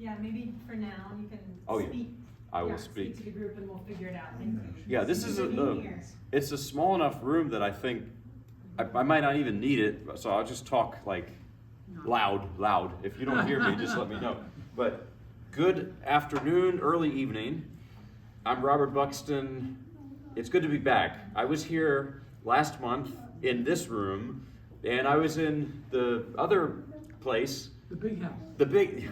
Yeah, maybe for now you can speak. I will speak to the group and we'll figure it out. Thank you. Yeah, this is it's a small enough room that I think I might not even need it, so I'll just talk like loud. If you don't hear me, just let me know. But good afternoon, early evening. I'm Robert Buxton. It's good to be back. I was here last month in this room, and I was in the other place. The big house. The big,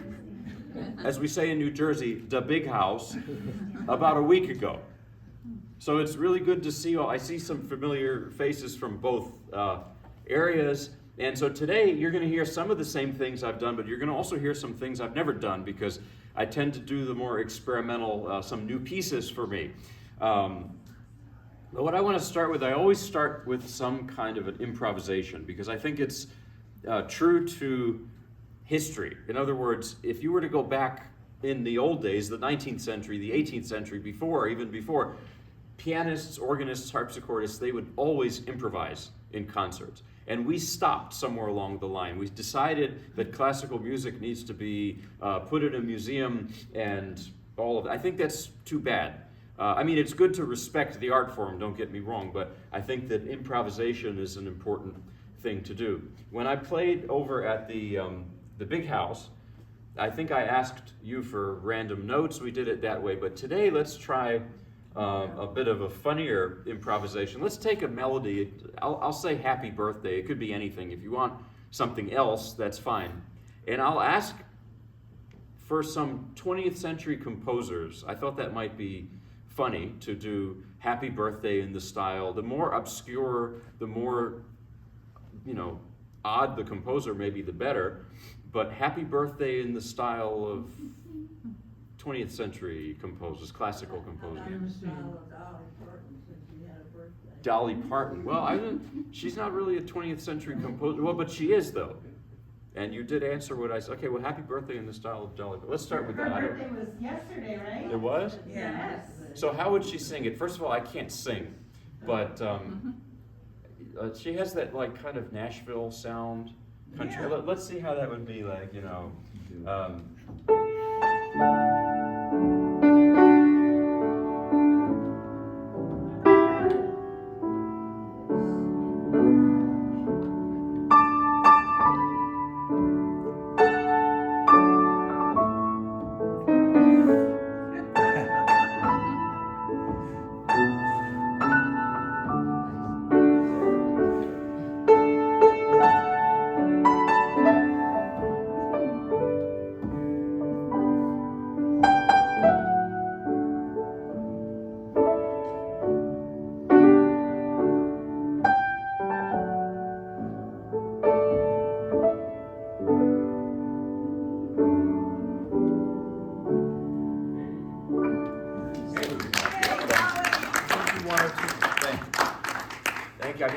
as we say in New Jersey, the big house, about a week ago. So it's really good to see I see some familiar faces from both areas. And so today you're going to hear some of the same things I've done, but you're going to also hear some things I've never done because I tend to do the more experimental, some new pieces for me. But what I want to start with, I always start with some kind of an improvisation because I think it's true to history. In other words, if you were to go back in the old days, the 19th century, the 18th century, even before, pianists, organists, harpsichordists, they would always improvise in concerts. And we stopped somewhere along the line. We decided that classical music needs to be put in a museum and all of that. I think that's too bad. I mean, it's good to respect the art form, don't get me wrong, but I think that improvisation is an important thing to do. When I played over at the big house, I think I asked you for random notes. We did it that way, but today let's try a bit of a funnier improvisation. Let's take a melody. I'll say happy birthday. It could be anything. If you want something else, that's fine. And I'll ask for some 20th century composers. I thought that might be funny to do happy birthday in the style. The more obscure, the more, odd the composer, maybe the better. But happy birthday in the style of 20th century composers, classical composers. Dolly Parton. Well, she's not really a 20th century composer. Well, but she is though. And you did answer what I said. Okay, well, happy birthday in the style of Dolly. Let's start with that. Her birthday was yesterday, right? It was? Yes. So how would she sing it? First of all, I can't sing, but she has that like kind of Nashville sound. Country. Yeah. Let's see how that would be like,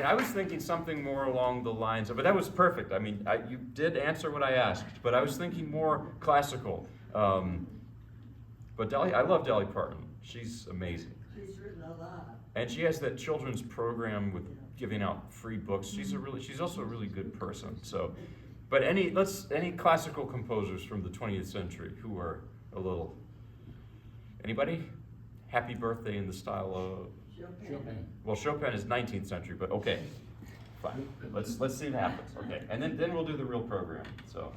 I was thinking something more along the lines of, but that was perfect. I mean, you did answer what I asked, but I was thinking more classical. But I love Dolly Parton. She's amazing. She's written a lot. And she has that children's program with giving out free books. She's also a really good person. So, but any classical composers from the 20th century who are anybody? Happy birthday in the style of Chopin. Well, Chopin is 19th century, but okay, fine. Let's see what happens. Okay, and then we'll do the real program. So.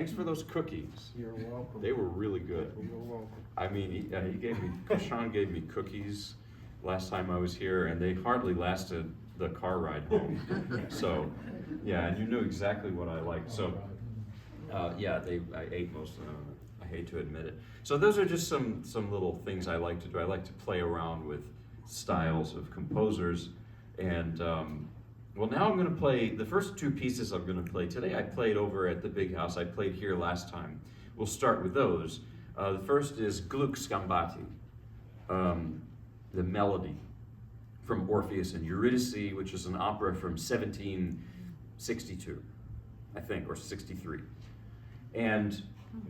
thanks for those cookies. You're welcome. They were really good. You're welcome. I mean, Sean gave me cookies last time I was here, and they hardly lasted the car ride home. So, yeah, and you knew exactly what I liked. So, yeah, I ate most of them. I hate to admit it. So those are just some little things I like to do. I like to play around with styles of composers. And, well, now I'm going to play, the first two pieces I'm going to play today, I played over at the Big House. I played here last time. We'll start with those. The first is Gluck Scambati, the melody from Orpheus and Eurydice, which is an opera from 1762, I think, or 63. And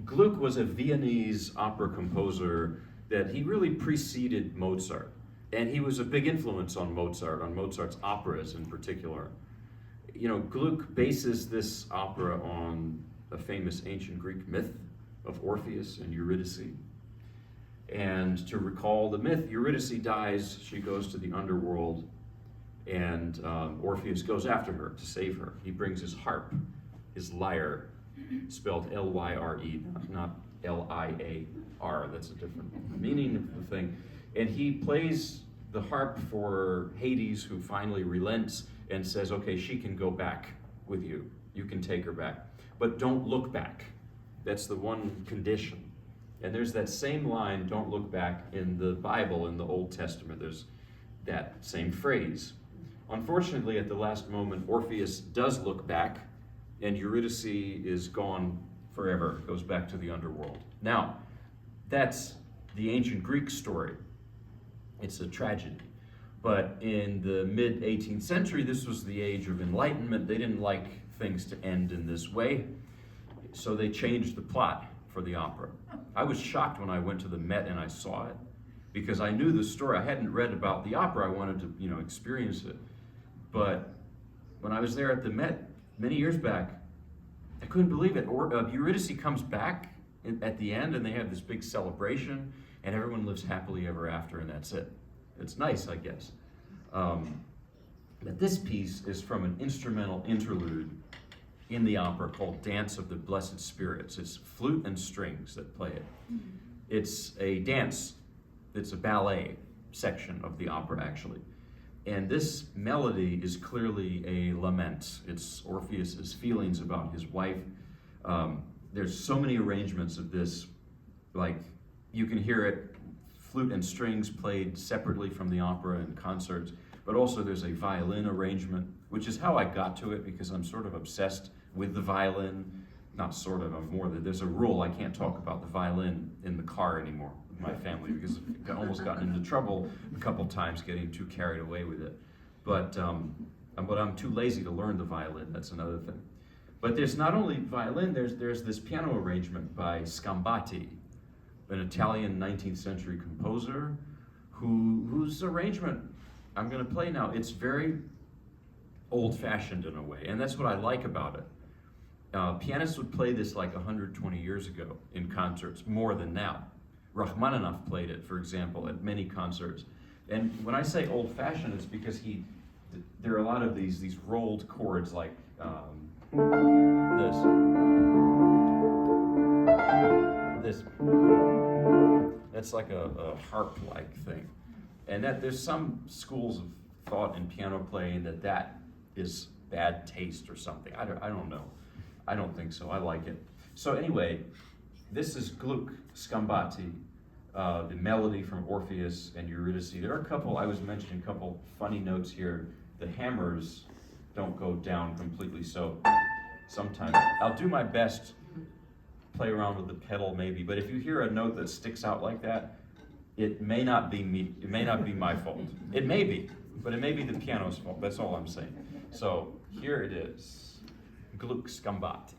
Gluck was a Viennese opera composer that he really preceded Mozart. And he was a big influence on Mozart's operas in particular. You know, Gluck bases this opera on a famous ancient Greek myth of Orpheus and Eurydice. And to recall the myth, Eurydice dies, she goes to the underworld, and Orpheus goes after her to save her. He brings his harp, his lyre, spelled L-Y-R-E, not L-I-A-R. That's a different meaning of the thing. And he plays the harp for Hades, who finally relents and says, okay, she can go back with you. You can take her back. But don't look back. That's the one condition. And there's that same line, don't look back, in the Bible, in the Old Testament. There's that same phrase. Unfortunately, at the last moment, Orpheus does look back, and Eurydice is gone forever, goes back to the underworld. Now, that's the ancient Greek story. It's a tragedy. But in the mid-18th century, this was the age of enlightenment. They didn't like things to end in this way, so they changed the plot for the opera. I was shocked when I went to the Met and I saw it, because I knew the story. I hadn't read about the opera. I wanted to, experience it. But when I was there at the Met many years back, I couldn't believe it. Eurydice comes back at the end, and they have this big celebration, and everyone lives happily ever after, and that's it. It's nice, I guess. But this piece is from an instrumental interlude in the opera called Dance of the Blessed Spirits. It's flute and strings that play it. It's a dance. It's a ballet section of the opera, actually. And this melody is clearly a lament. It's Orpheus's feelings about his wife. There's so many arrangements of this, like you can hear it, flute and strings played separately from the opera in concerts, but also there's a violin arrangement, which is how I got to it, because I'm sort of obsessed with the violin. Not sort of, I'm more than, there's a rule, I can't talk about the violin in the car anymore with my family, because I've almost gotten into trouble a couple times getting too carried away with it. But I'm too lazy to learn the violin, that's another thing. But there's not only violin, there's this piano arrangement by Scambati, an Italian 19th century composer whose arrangement I'm going to play now. It's very old-fashioned in a way, and that's what I like about it. Pianists would play this like 120 years ago in concerts, more than now. Rachmaninoff played it, for example, at many concerts. And when I say old-fashioned, it's because there are a lot of these rolled chords like this. That's like a harp-like thing. And that there's some schools of thought in piano playing that is bad taste or something. I don't know. I don't think so. I like it. So anyway, this is Gluck Scambati, the melody from Orpheus and Eurydice. There are I was mentioning a couple funny notes here. The hammers don't go down completely, so sometimes I'll do my best, play around with the pedal maybe, but if you hear a note that sticks out like that, it may not be me, it may not be my fault. It may be, but it may be the piano's fault. That's all I'm saying. So here it is, Gluck Scambati.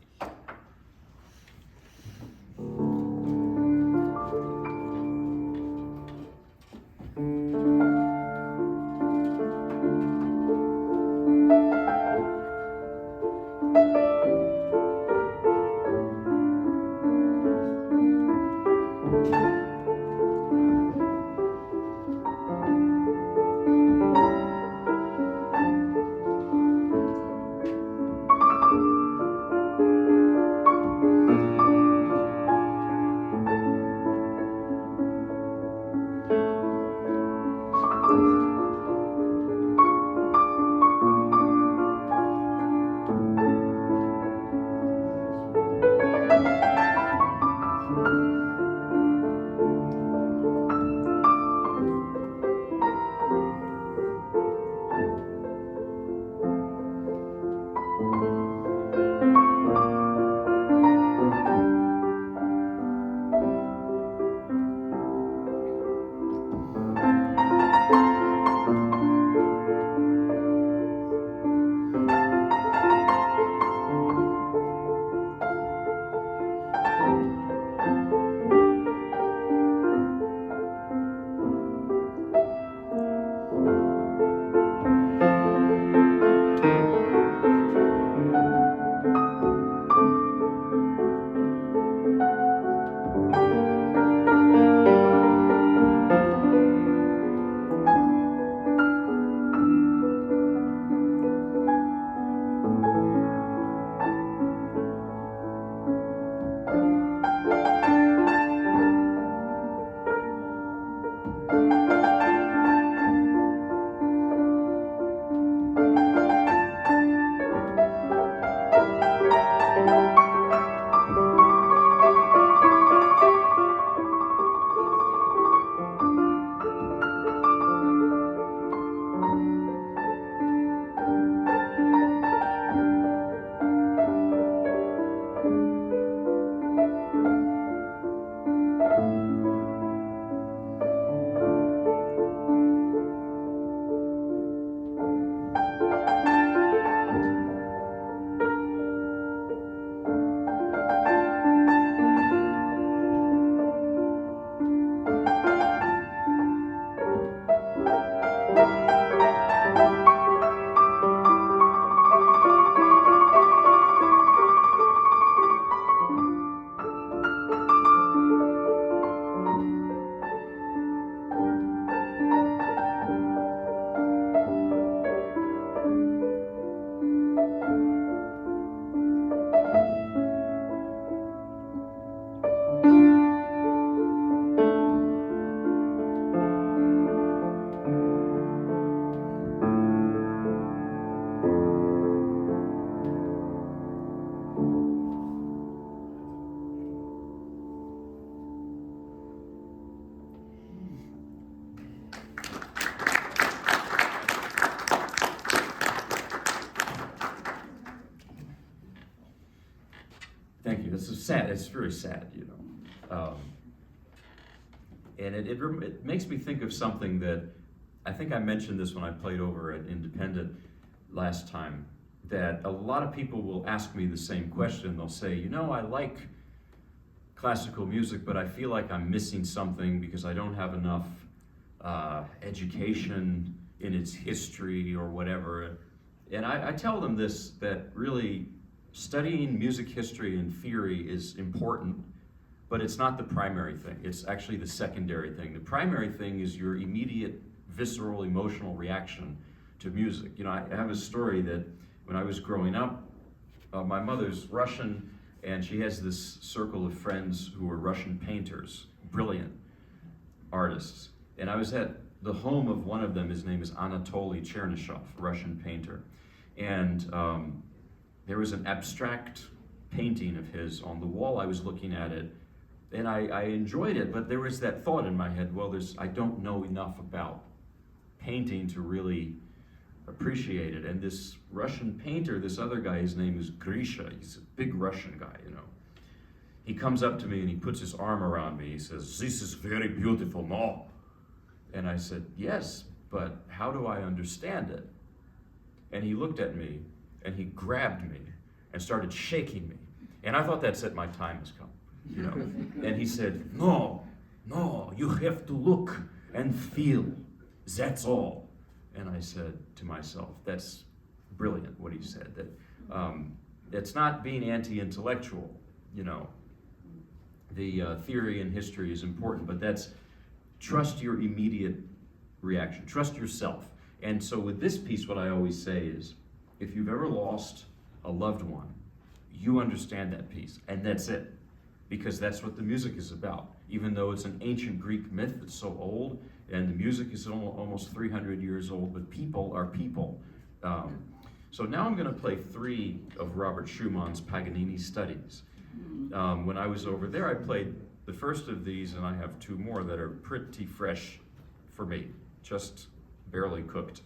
Thank you. This is sad. It's very sad, you know. And it makes me think of something that I think I mentioned this when I played over at Independent last time, that a lot of people will ask me the same question. They'll say, you know, I like classical music, but I feel like I'm missing something because I don't have enough education in its history or whatever. And I tell them this, that really studying music history and theory is important, but it's not the primary thing. It's actually the secondary thing. The primary thing is your immediate visceral emotional reaction to music. You know, I have a story that when I was growing up, my mother's Russian, and she has this circle of friends who are Russian painters, brilliant artists. And I was at the home of one of them. His name is Anatoly Chernyshov, Russian painter. And there was an abstract painting of his on the wall. I was looking at it, and I enjoyed it, but there was that thought in my head, well, I don't know enough about painting to really appreciate it. And this Russian painter, this other guy, his name is Grisha. He's a big Russian guy, you know. He comes up to me and he puts his arm around me. He says, "This is very beautiful, no?" And I said, "Yes, but how do I understand it?" And he looked at me and he grabbed me and started shaking me. And I thought that said my time has come, you know. And he said, no, you have to look and feel. That's all. And I said to myself, that's brilliant what he said. That it's not being anti-intellectual, you know. The theory and history is important, but that's trust your immediate reaction. Trust yourself. And so with this piece, what I always say is, if you've ever lost a loved one, you understand that piece, and that's it. Because that's what the music is about. Even though it's an ancient Greek myth that's so old, and the music is almost 300 years old, but people are people. So now I'm gonna play 3 of Robert Schumann's Paganini studies. When I was over there, I played the first of these, and I have 2 more that are pretty fresh for me, just barely cooked.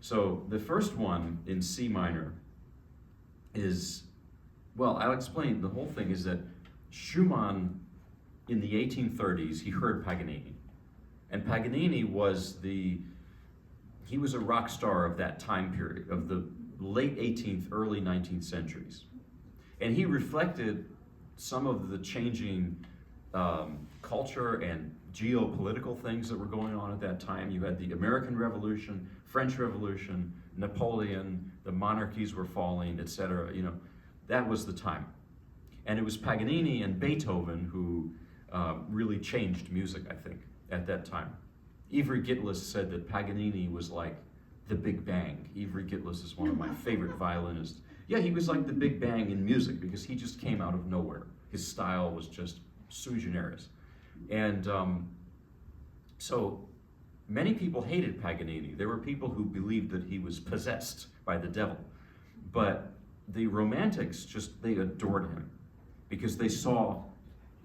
So the first one in C minor is, well, I'll explain. The whole thing is that Schumann, in the 1830s, he heard Paganini. And Paganini was he was a rock star of that time period, of the late 18th, early 19th centuries. And he reflected some of the changing culture and geopolitical things that were going on at that time. You had the American Revolution, French Revolution, Napoleon, the monarchies were falling, etc. You know, that was the time. And it was Paganini and Beethoven who really changed music, I think, at that time. Ivry Gitlis said that Paganini was like the Big Bang. Ivry Gitlis is one of my favorite violinists. Yeah, he was like the Big Bang in music because he just came out of nowhere. His style was just sui generis. And so many people hated Paganini. There were people who believed that he was possessed by the devil. But the Romantics they adored him because they saw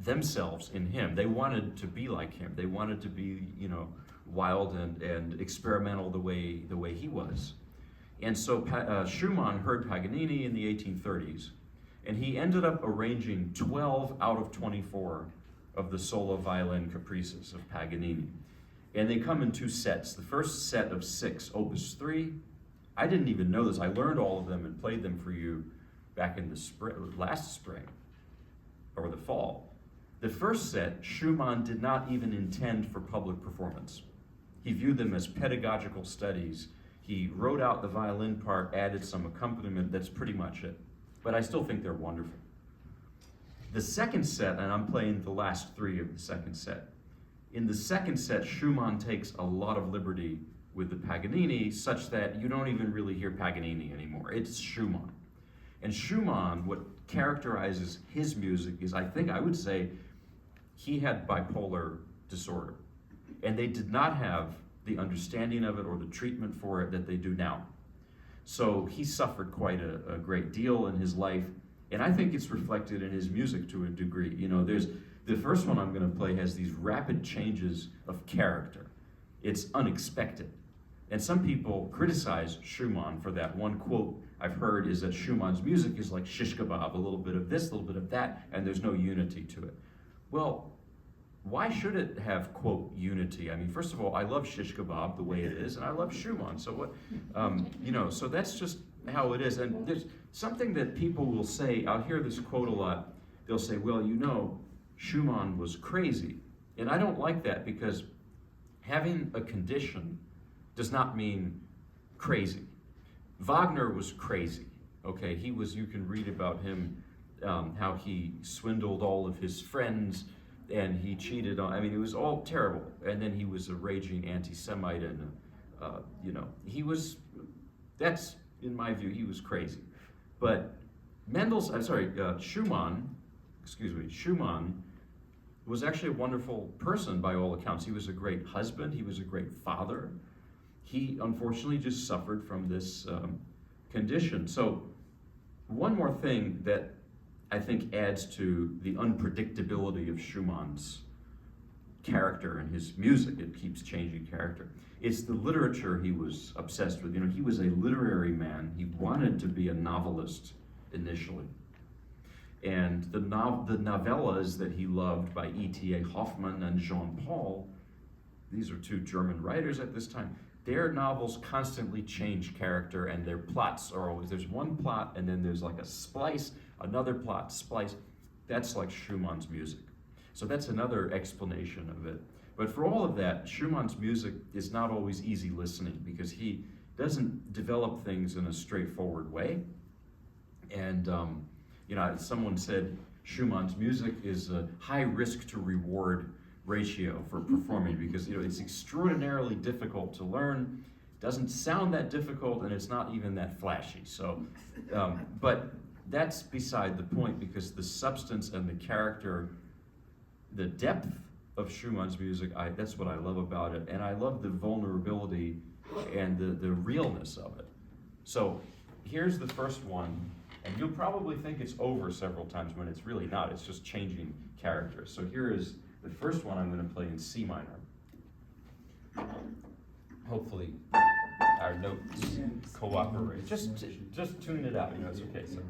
themselves in him. They wanted to be like him. They wanted to be, you know, wild and experimental the way he was. And so Schumann heard Paganini in the 1830s, and he ended up arranging 12 out of 24 of the solo violin caprices of Paganini. And they come in 2 sets. The first set of 6, Opus 3. I didn't even know this. I learned all of them and played them for you back in the last spring, or the fall. The first set, Schumann did not even intend for public performance. He viewed them as pedagogical studies. He wrote out the violin part, added some accompaniment, that's pretty much it. But I still think they're wonderful. The second set, and I'm playing the last 3 of the second set. In the second set, Schumann takes a lot of liberty with the Paganini, such that you don't even really hear Paganini anymore. It's Schumann. And Schumann, what characterizes his music is, I would say, he had bipolar disorder. And they did not have the understanding of it or the treatment for it that they do now. So he suffered quite a great deal in his life, and I think it's reflected in his music to a degree. You know, the first one I'm going to play has these rapid changes of character. It's unexpected. And some people criticize Schumann for that. One quote I've heard is that Schumann's music is like shish kebab, a little bit of this, a little bit of that, and there's no unity to it. Well, why should it have, quote, unity? I mean, first of all, I love shish kebab the way it is, and I love Schumann. So what, so that's just how it is. And there's something that people will say, I'll hear this quote a lot. They'll say, well, Schumann was crazy. And I don't like that, because having a condition does not mean crazy. Wagner was crazy, okay? You can read about him, how he swindled all of his friends, and he cheated on, it was all terrible. And then he was a raging anti-Semite, and, that's, in my view, he was crazy. But Schumann was actually a wonderful person by all accounts. He was a great husband, he was a great father. He unfortunately just suffered from this condition. So one more thing that I think adds to the unpredictability of Schumann's character and his music, it keeps changing character, is the literature he was obsessed with. He was a literary man. He wanted to be a novelist initially. And the novellas that he loved by E.T.A. Hoffmann and Jean Paul, these are two German writers at this time, their novels constantly change character, and their plots are always, there's one plot and then there's like a splice, another plot, splice. That's like Schumann's music. So that's another explanation of it. But for all of that, Schumann's music is not always easy listening, because he doesn't develop things in a straightforward way. And someone said Schumann's music is a high risk to reward ratio for performing, because it's extraordinarily difficult to learn, doesn't sound that difficult, and it's not even that flashy. So, but that's beside the point, because the substance and the character, the depth of Schumann's music, that's what I love about it, and I love the vulnerability and the realness of it. So here's the first one, and you'll probably think it's over several times when it's really not. It's just changing characters. So here is the first one I'm going to play in C minor. Hopefully our notes cooperate. Just tune it out, it's okay. So.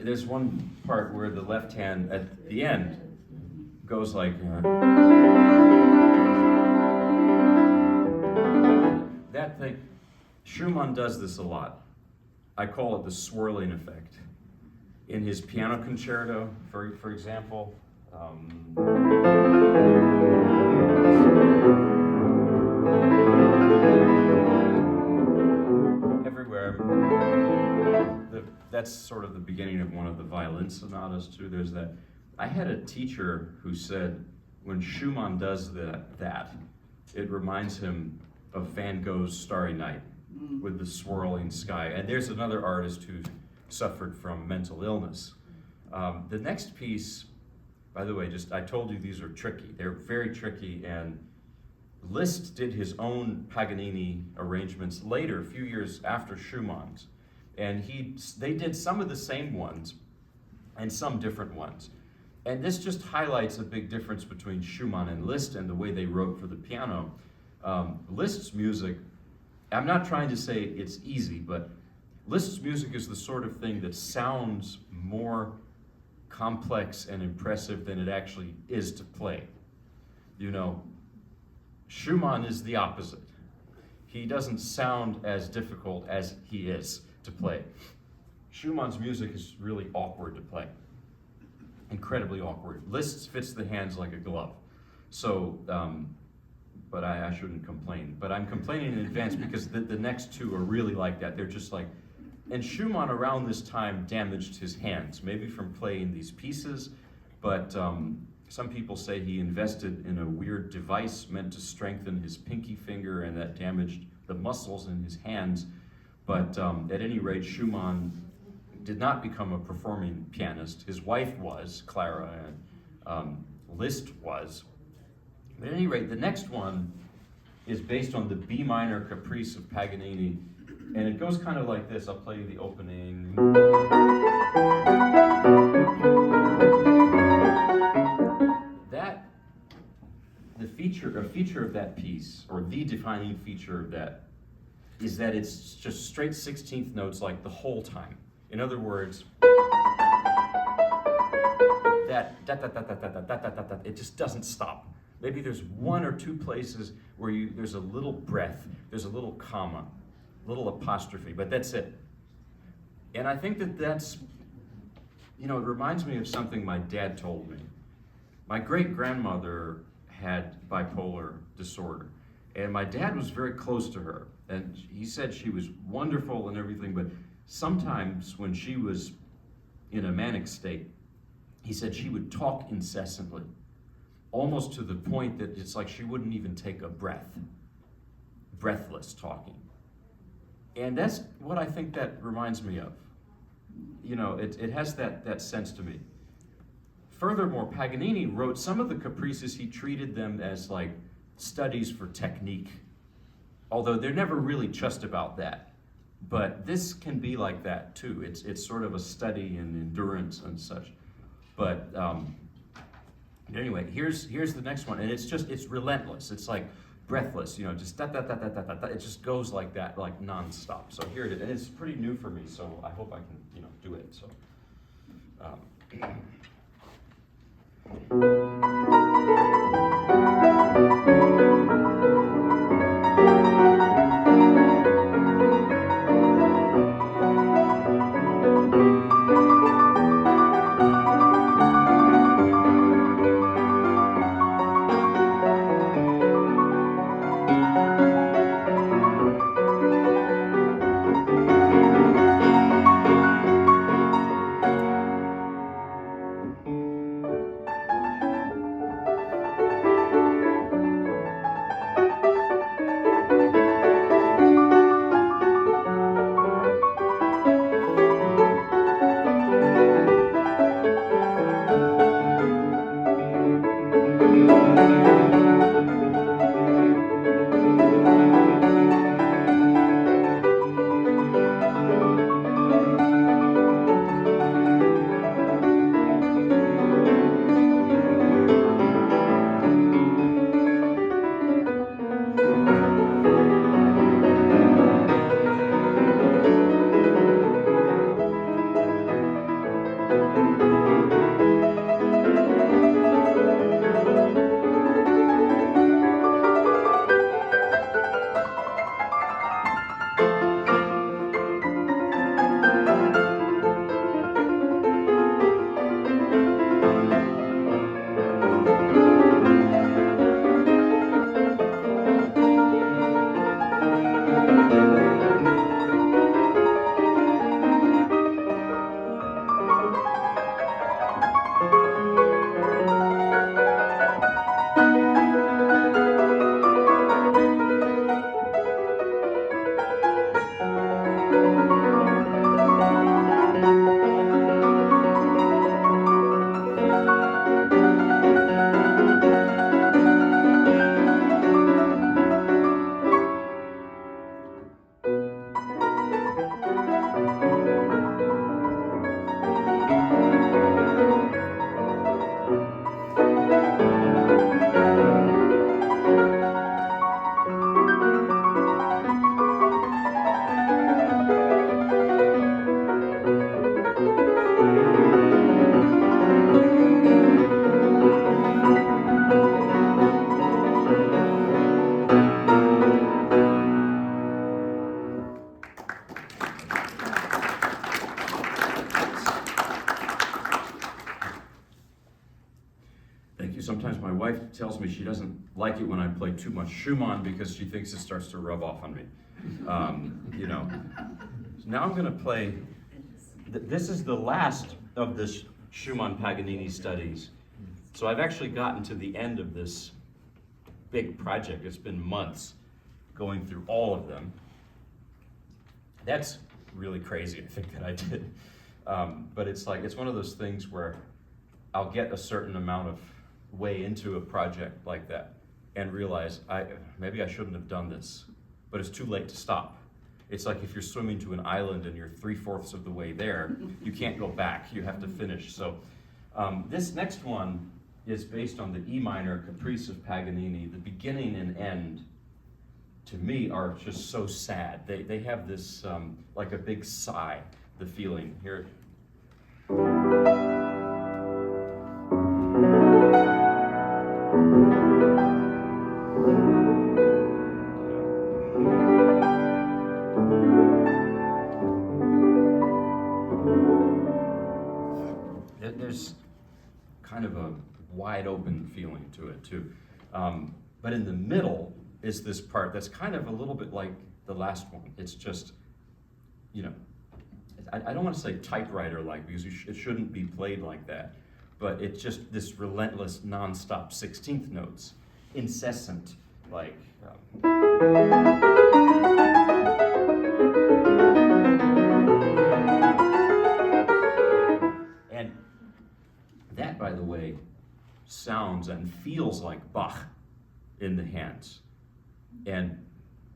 there's one part where the left hand at the end goes like that thing. Schumann does this a lot. I call it the swirling effect. In his piano concerto, for example, everywhere. That's sort of the beginning of one of the violin sonatas too. There's that. I had a teacher who said when Schumann does that, it reminds him of Van Gogh's Starry Night with the swirling sky. And there's another artist who suffered from mental illness. The next piece, by the way, I told you these are tricky. They're very tricky, and Liszt did his own Paganini arrangements later, a few years after Schumann's. And they did some of the same ones and some different ones. And this just highlights a big difference between Schumann and Liszt and the way they wrote for the piano. Liszt's music, I'm not trying to say it's easy, but Liszt's music is the sort of thing that sounds more complex and impressive than it actually is to play. You know, Schumann is the opposite. He doesn't sound as difficult as he is to play. Schumann's music is really awkward to play. Incredibly awkward. Liszt fits the hands like a glove. So, but I shouldn't complain. But I'm complaining in advance because the next two are really like that. They're just like, and Schumann around this time damaged his hands, maybe from playing these pieces, but some people say he invested in a weird device meant to strengthen his pinky finger, and that damaged the muscles in his hands. But at any rate, Schumann did not become a performing pianist. His wife was, Clara, and Liszt was. At any rate, the next one is based on the B minor caprice of Paganini, and it goes kind of like this. I'll play you the opening. A feature of that piece, or the defining feature of that, is that it's just straight 16th notes like the whole time. In other words, that it just doesn't stop. Maybe there's one or two places where there's a little breath, there's a little comma, little apostrophe, but that's it. And I think that's, it reminds me of something my dad told me. My great-grandmother had bipolar disorder, and my dad was very close to her, and he said she was wonderful and everything, but sometimes when she was in a manic state, he said she would talk incessantly, almost to the point that it's like she wouldn't even take a breath, breathless talking. And that's what I think that reminds me of. It has that sense to me. Furthermore, Paganini wrote some of the caprices, he treated them as like studies for technique, although they're never really just about that. But this can be like that too. It's sort of a study in endurance and such. But anyway, here's the next one, and it's relentless. It's like breathless, just da da da da da da. It just goes like that, like nonstop. So here it is, and it's pretty new for me. So I hope I can, do it. So. she doesn't like it when I play too much Schumann because she thinks it starts to rub off on me. You know. Now I'm going to play, this is the last of this Schumann Paganini studies. So I've actually gotten to the end of this big project. It's been months going through all of them. That's really crazy, I think, that I did. But it's like, it's one of those things where I'll get a certain amount of way into a project like that and realize maybe I shouldn't have done this, but it's too late to stop. It's like if you're swimming to an island and you're 3/4 of the way there, you can't go back, you have to finish. So this next one is based on the E minor Caprice of Paganini. The beginning and end, to me, are just so sad. They have this, like a big sigh, the feeling. Here. There's kind of a wide open feeling to it too. But in the middle is this part that's kind of a little bit like the last one. It's just, you know, I don't want to say typewriter-like because it shouldn't be played like that, but it's just this relentless, non-stop 16th notes, incessant, like. And that, by the way, sounds and feels like Bach in the hands. And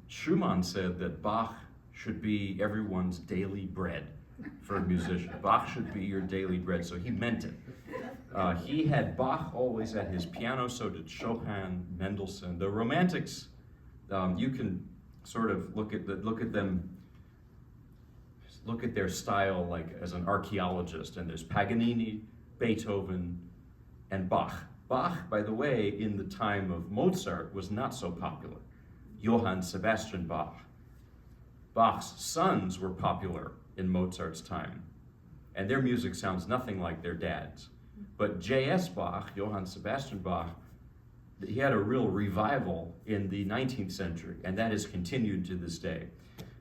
Schumann said that Bach should be everyone's daily bread for a musician. Bach should be your daily bread, so he meant it. He had Bach always at his piano, so did Chopin, Mendelssohn. The Romantics, you can sort of look at them, look at their style like as an archaeologist, and there's Paganini, Beethoven, and Bach. Bach, by the way, in the time of Mozart, was not so popular. Johann Sebastian Bach. Bach's sons were popular in Mozart's time, and their music sounds nothing like their dad's. But J.S. Bach, Johann Sebastian Bach, he had a real revival in the 19th century, and that has continued to this day.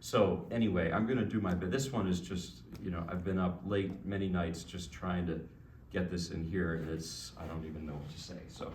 So anyway, I'm going to do my bit. This one is just, you know, I've been up late many nights just trying to get this in here, and I don't even know what to say, so.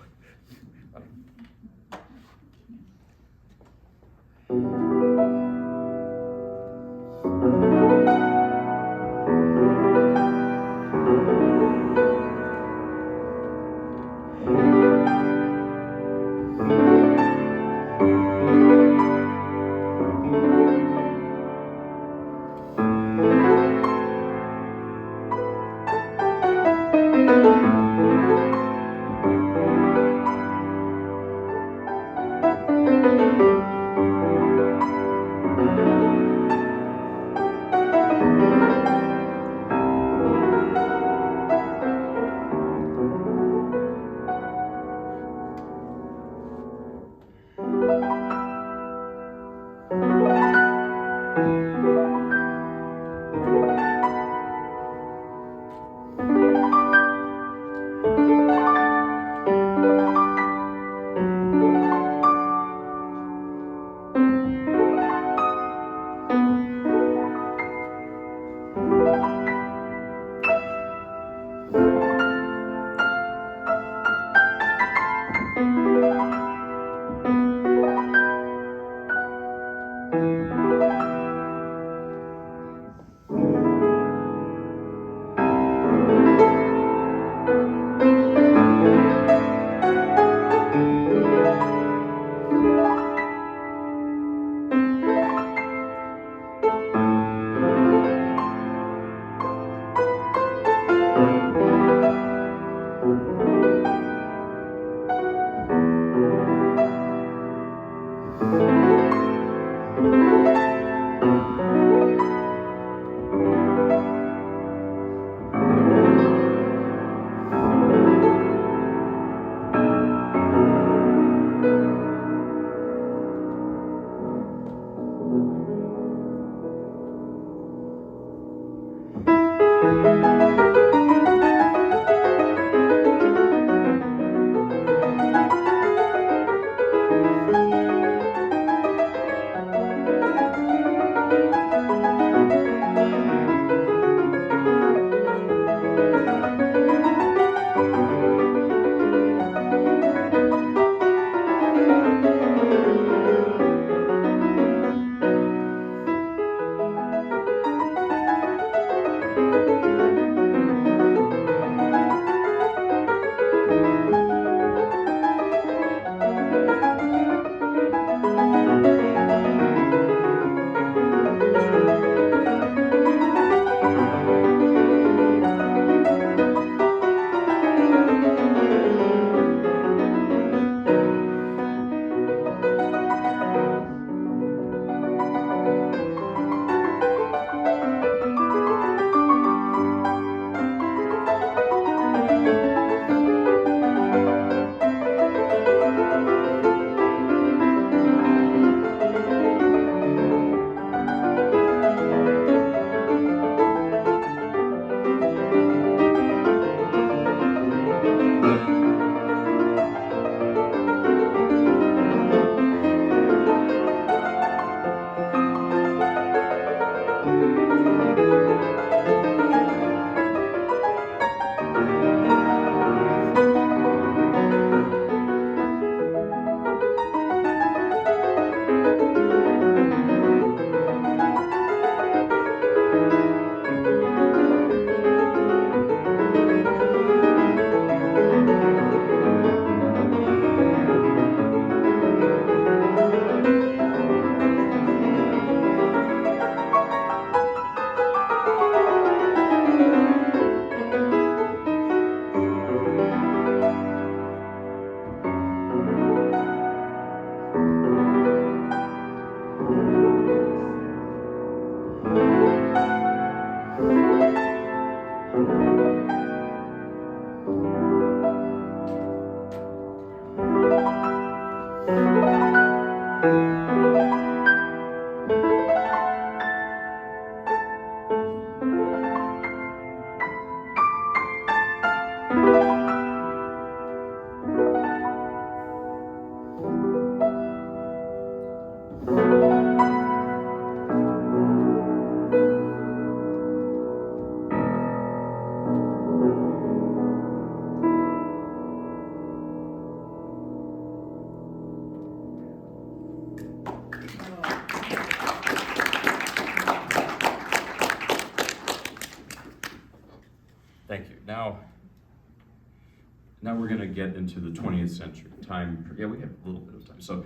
we're going to get into the 20th century. Time, yeah, we have a little bit of time. So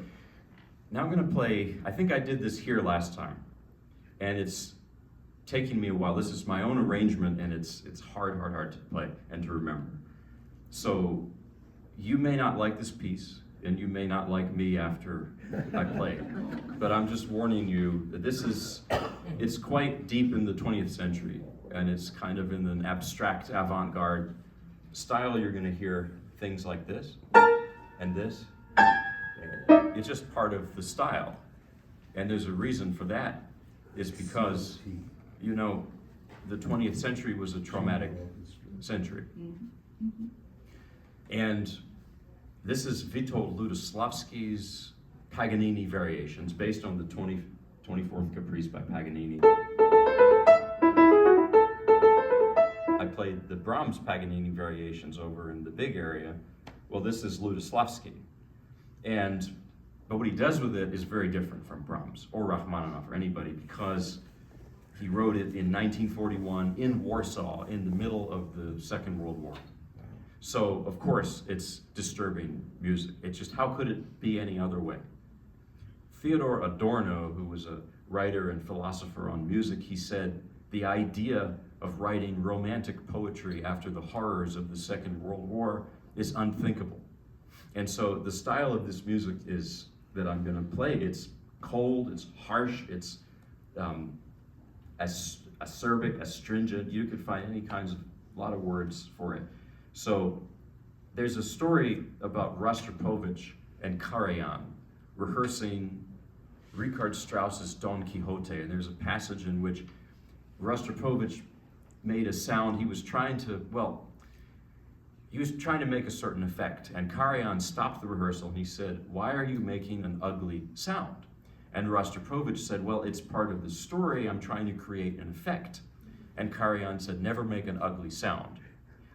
now I'm going to play, I think I did this here last time, and it's taking me a while. This is my own arrangement, and it's hard to play and to remember. So you may not like this piece, and you may not like me after I play it, but I'm just warning you that it's quite deep in the 20th century, and it's kind of in an abstract avant-garde style. You're going to hear things like this and this. It's just part of the style, and there's a reason for that. It's because, you know, the 20th century was a traumatic century. And this is Witold Ludosławski's Paganini Variations, based on the 24th Caprice by Paganini. I played the Brahms Paganini Variations over in the big area. Well, this is Ludosławski. But what he does with it is very different from Brahms or Rachmaninoff or anybody, because he wrote it in 1941 in Warsaw in the middle of the Second World War. So, of course, it's disturbing music. It's just, how could it be any other way? Theodor Adorno, who was a writer and philosopher on music, he said, the idea of writing romantic poetry after the horrors of the Second World War is unthinkable. And so the style of this music is that I'm going to play. It's cold, it's harsh, it's acerbic, astringent. You could find any kinds of, a lot of words for it. So there's a story about Rostropovich and Karajan rehearsing Richard Strauss's Don Quixote, and there's a passage in which Rostropovich made a sound. He was trying to make a certain effect, and Karajan stopped the rehearsal and he said, "Why are you making an ugly sound?" And Rostropovich said, "Well, it's part of the story. I'm trying to create an effect." And Karajan said, "Never make an ugly sound."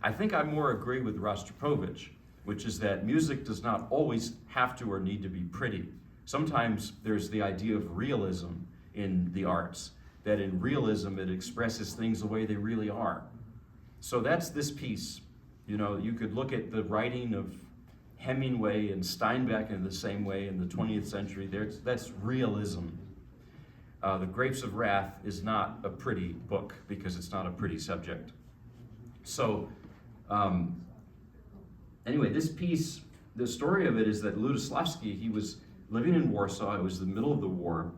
I think I more agree with Rostropovich, which is that music does not always have to or need to be pretty. Sometimes there's the idea of realism in the arts, that in realism it expresses things the way they really are. So that's this piece. You know, you could look at the writing of Hemingway and Steinbeck in the same way in the 20th century. That's realism. The Grapes of Wrath is not a pretty book because it's not a pretty subject. So anyway, this piece, the story of it is that Ludosławski, he was living in Warsaw. It was the middle of the war.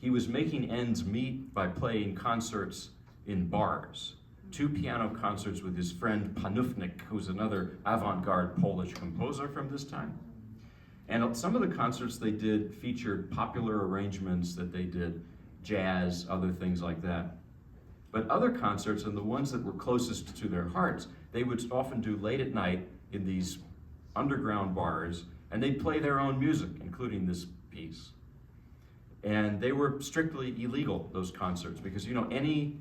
He was making ends meet by playing concerts in bars. 2 piano concerts with his friend Panufnik, who's another avant-garde Polish composer from this time. And some of the concerts they did featured popular arrangements that they did, jazz, other things like that. But other concerts, and the ones that were closest to their hearts, they would often do late at night in these underground bars, and they'd play their own music, including this piece. And they were strictly illegal, those concerts, because, you know, any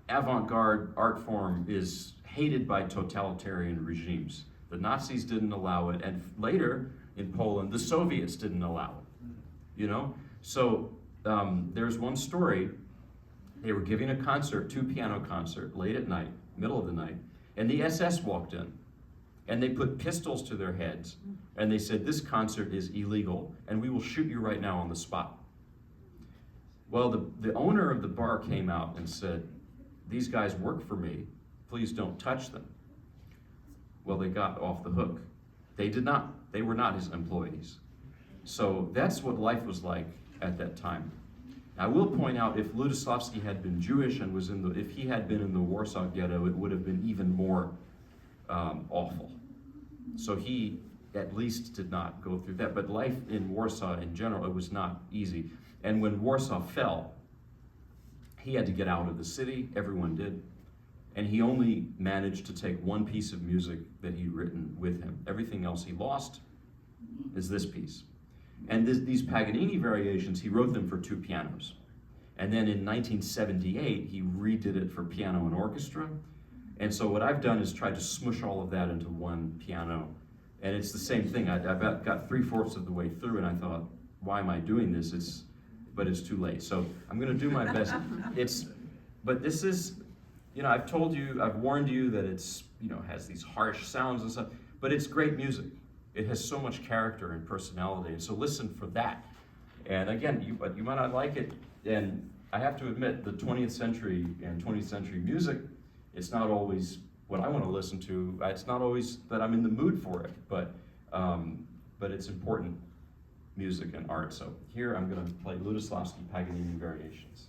avant-garde art form is hated by totalitarian regimes. The Nazis didn't allow it, and later in Poland, the Soviets didn't allow it, you know? So there's one story. They were giving a concert, 2 piano concert, late at night, middle of the night, and the SS walked in, and they put pistols to their heads, and they said, "This concert is illegal, and we will shoot you right now on the spot." Well, the owner of the bar came out and said, "These guys work for me, please don't touch them." Well, they got off the hook. They were not his employees. So that's what life was like at that time. I will point out, if Ludosławski had been Jewish and if he had been in the Warsaw Ghetto, it would have been even more awful. So he at least did not go through that. But life in Warsaw in general, it was not easy. And when Warsaw fell, he had to get out of the city. Everyone did. And he only managed to take one piece of music that he'd written with him. Everything else he lost is this piece. And these Paganini variations, he wrote them for 2 pianos. And then in 1978, he redid it for piano and orchestra. And so what I've done is tried to smush all of that into one piano. And it's the same thing. I got 3/4 of the way through, and I thought, why am I doing this? But it's too late. So I'm going to do my best. But this is, you know, I've warned you that it's, you know, has these harsh sounds and stuff. But it's great music. It has so much character and personality, and so listen for that. And again, you might not like it, and I have to admit, the 20th century and 20th century music, it's not always what I want to listen to. It's not always that I'm in the mood for it, but it's important music and art. So here I'm going to play Lutoslawski Paganini Variations.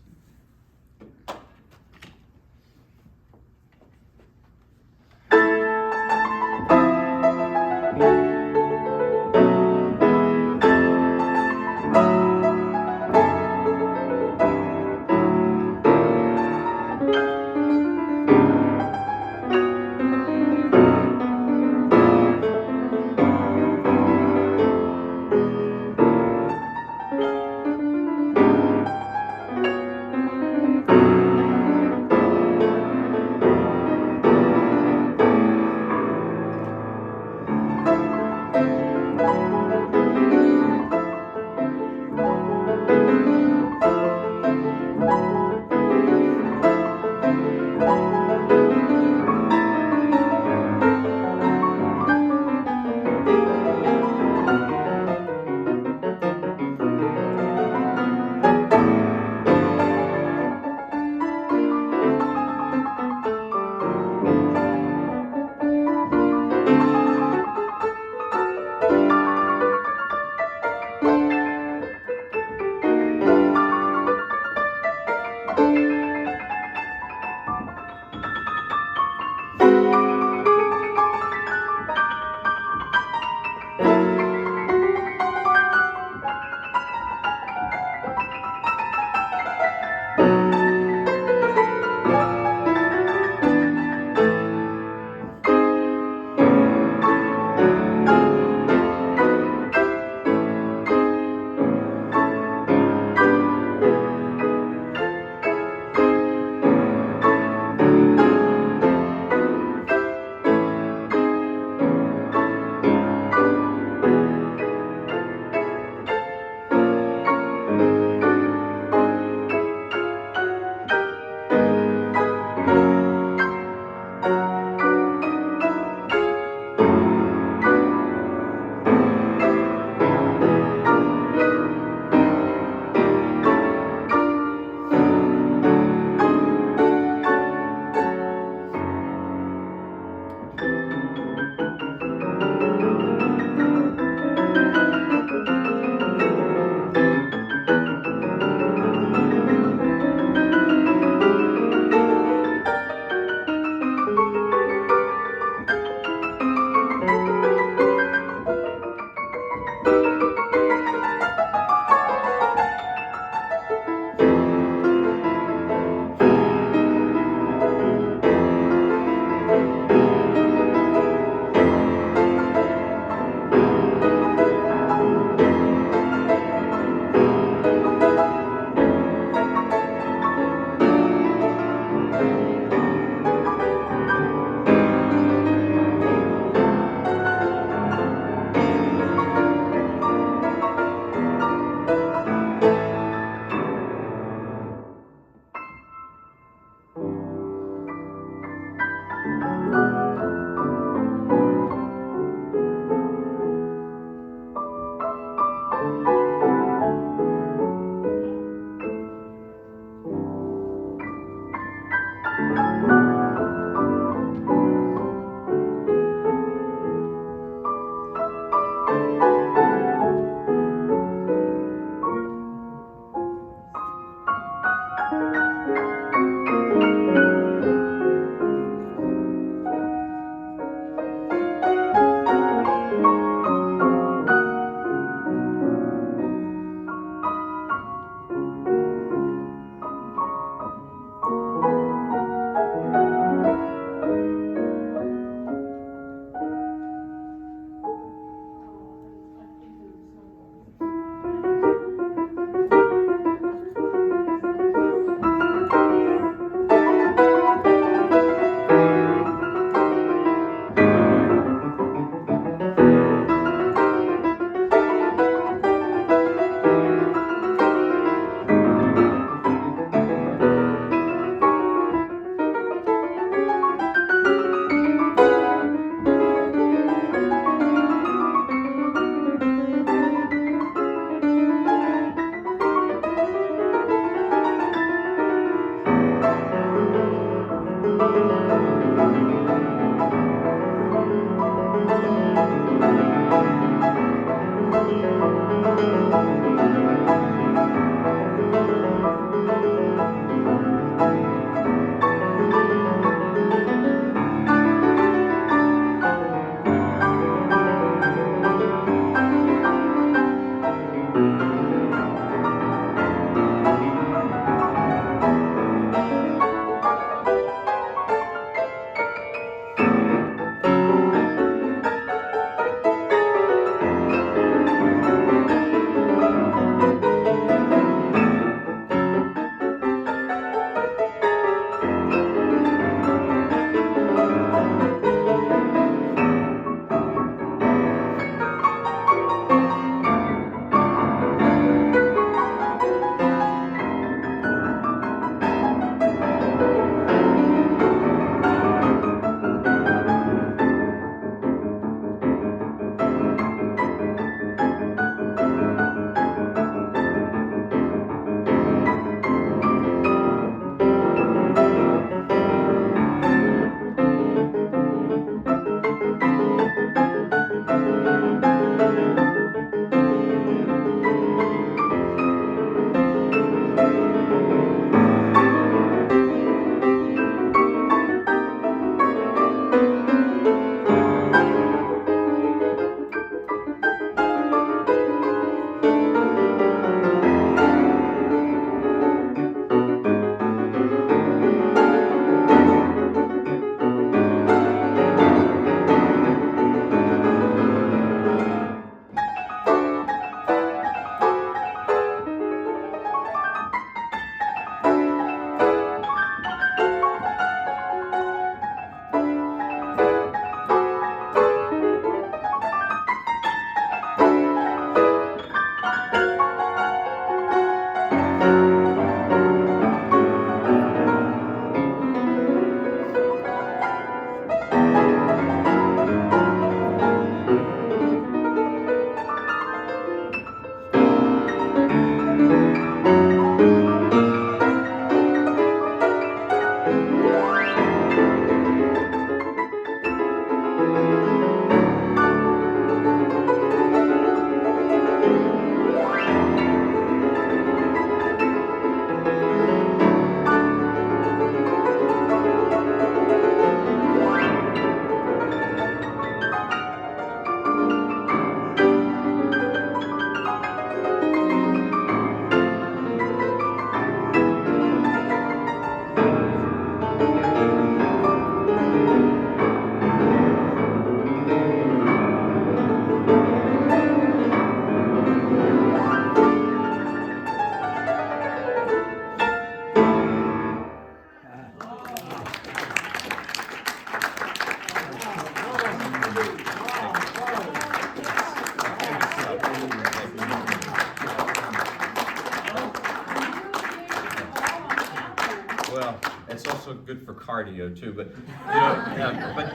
also good for cardio too. But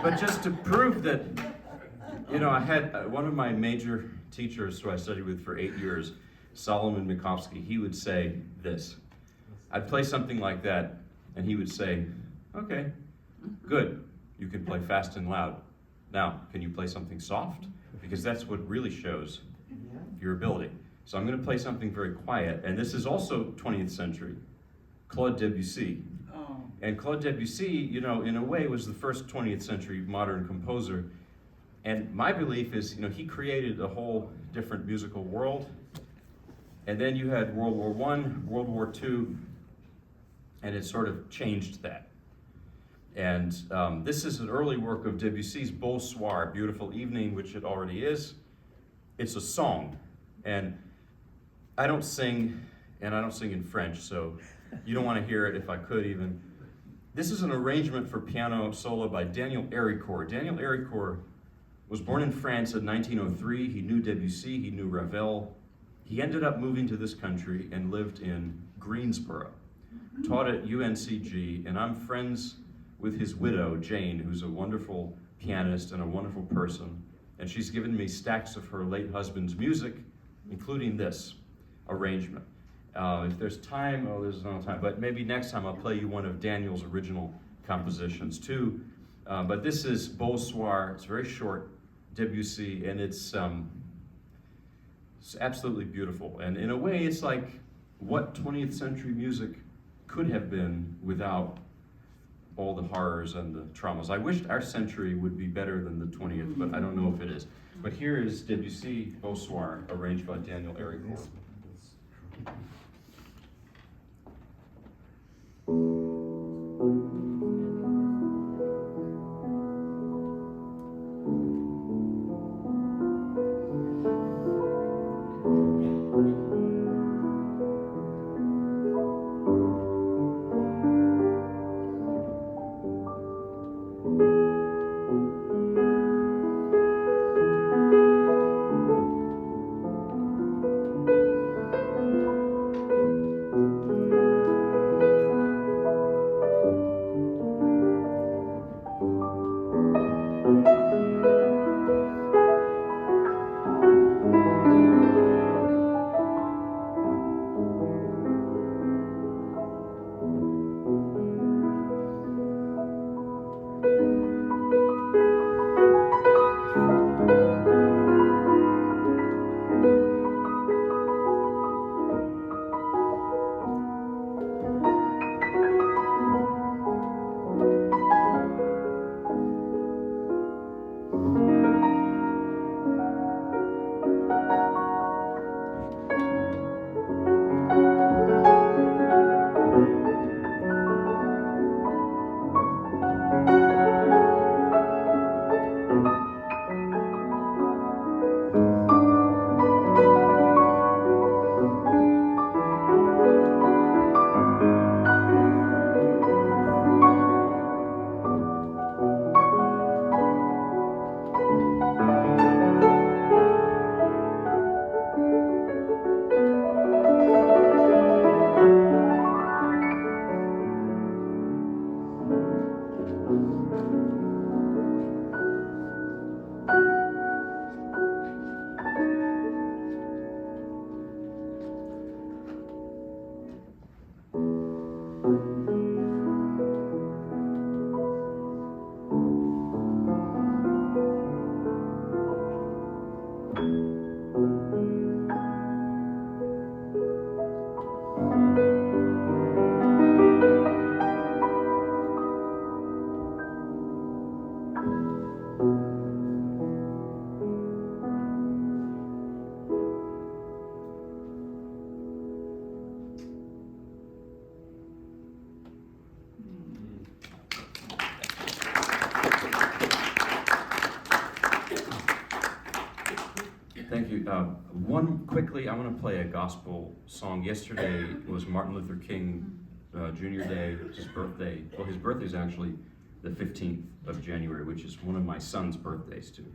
but just to prove that, I had one of my major teachers who I studied with for 8 years, Solomon Mikovsky. He would say this. I'd play something like that, and he would say, "Okay, good. You can play fast and loud. Now, can you play something soft? Because that's what really shows your ability." So I'm going to play something very quiet, and this is also 20th century, Claude Debussy. Oh. And Claude Debussy, in a way, was the first 20th century modern composer. And my belief is, he created a whole different musical world. And then you had World War I, World War II, and it sort of changed that. And this is an early work of Debussy's Beau Soir, Beautiful Evening, which it already is. It's a song. And I don't sing, and I don't sing in French, so you don't want to hear it if I could even. This is an arrangement for piano solo by Daniel Héricourt. Daniel Héricourt was born in France in 1903. He knew Debussy, he knew Ravel. He ended up moving to this country and lived in Greensboro, taught at UNCG, and I'm friends with his widow, Jane, who's a wonderful pianist and a wonderful person. And she's given me stacks of her late husband's music, including this arrangement. If there's time, there's no time, but maybe next time I'll play you one of Daniel's original compositions too. But this is Beau Soir. It's very short, Debussy, and it's absolutely beautiful. And in a way, it's like what 20th century music could have been without all the horrors and the traumas. I wished our century would be better than the 20th, but I don't know if it is. But here is Debussy, Beau Soir, arranged by Daniel Héricourt. Thank you. One quickly, I want to play a gospel song. Yesterday was Martin Luther King Jr. Day, his birthday. Well, his birthday is actually the 15th of January, which is one of my son's birthdays too.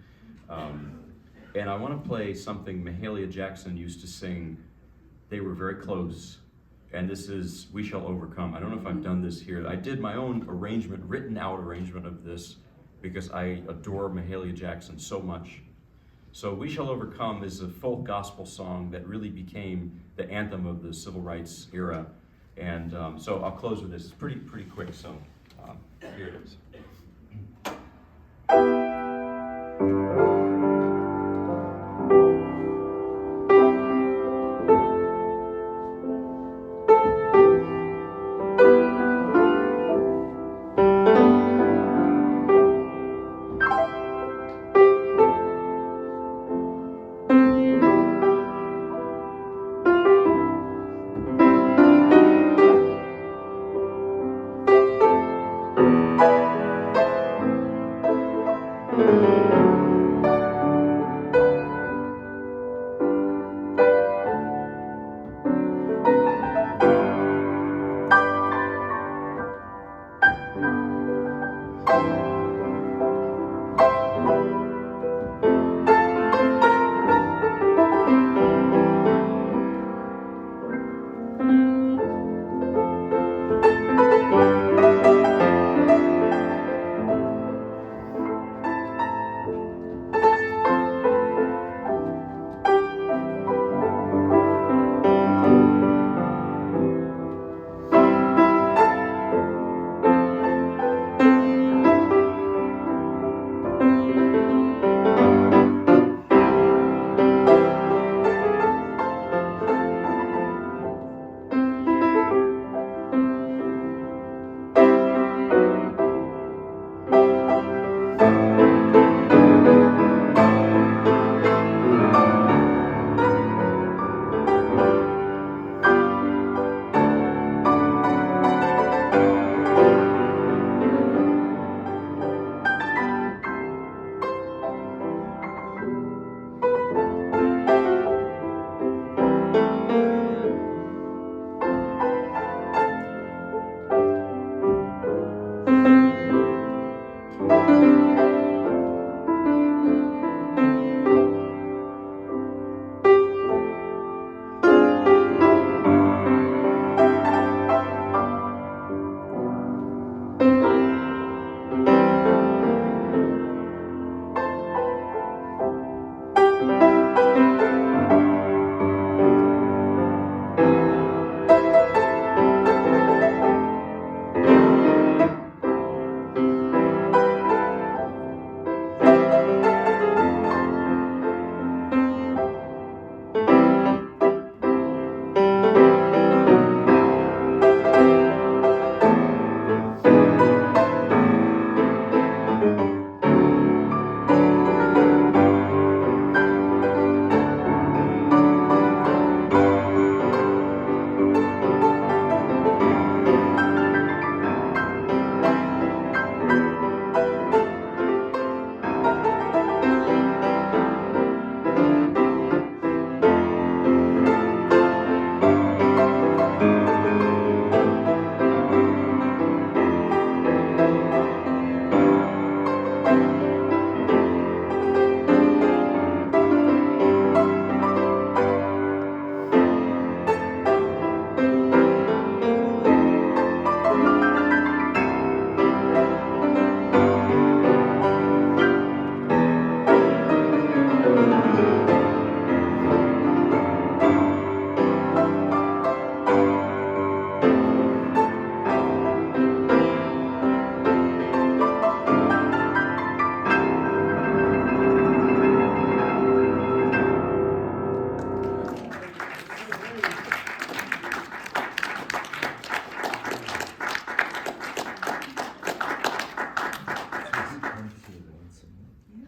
And I want to play something Mahalia Jackson used to sing. They were very close. and this is We Shall Overcome. I don't know if I've done this here. I did my own arrangement, written out arrangement of this, because I adore Mahalia Jackson so much. So We Shall Overcome is a folk gospel song that really became the anthem of the civil rights era. And so I'll close with this. It's pretty quick, so here it is.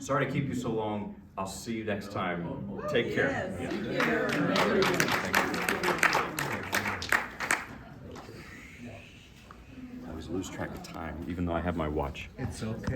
Sorry to keep you so long. I'll see you next time. Take care. Yes. Yeah. Thank you. I always lose track of time, even though I have my watch. It's okay.